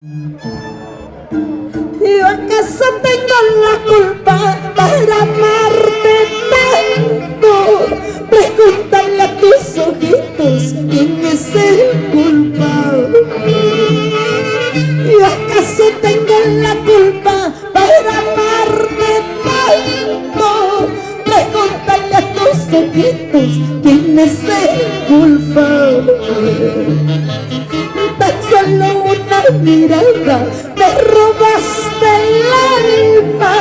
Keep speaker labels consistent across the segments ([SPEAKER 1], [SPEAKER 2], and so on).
[SPEAKER 1] ¿Yo acaso tengo la culpa para amarte tanto? Pregúntale a tus ojitos quién es el culpable. ¿Yo acaso tengo la culpa para amarte tanto? Pregúntale a tus ojitos quién es el culpable. Tan solo una mirada me robaste el alma,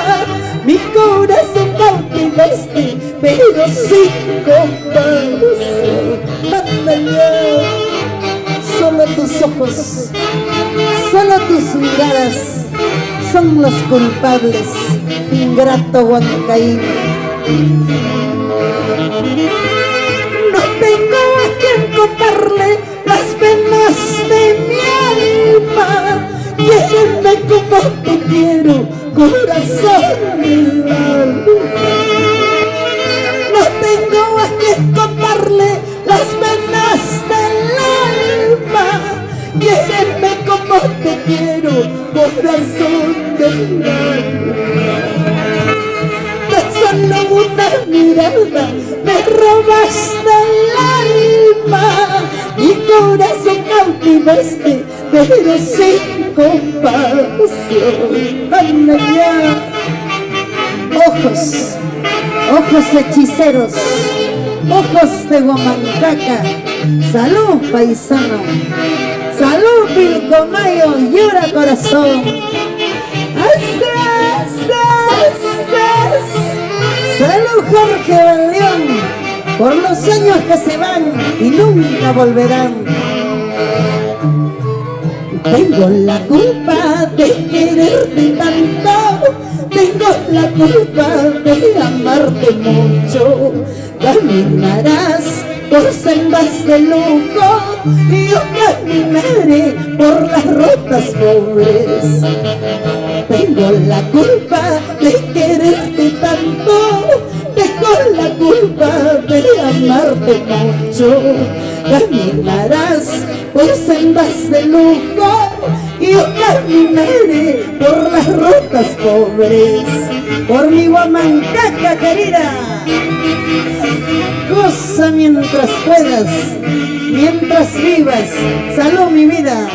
[SPEAKER 1] mi corazón cautivaste, pero sin compasión. Ándale, solo tus ojos, solo tus miradas son los culpables, ingrato Huancaíno. No tengo a quien contarle las penas de mi alma. Quiéreme como te quiero, corazón del alma. No tengo a quien contarle las penas del alma. Quiéreme como te quiero, corazón del alma. Tan solo una mirada me robaste el alma, mi corazón cautivaste, pero sin compasión. Anda ya. Ojos, ojos hechiceros, ojos de Huamancaca. Salud, paisano. Salud, Pilcomayo, llora corazón. Salud, Jorge León, por los años que se van y nunca volverán. Tengo la culpa de quererte tanto, tengo la culpa de amarte mucho. Caminarás por sendas de lujo y yo caminaré por las rutas pobres. Tengo la culpa de quererte tanto, tengo la culpa de amarte mucho. Caminarás por sendas de lujo y yo caminaré por las rutas pobres. Por mi Huamancaca querida, goza mientras puedas, mientras vivas. Salud, mi vida.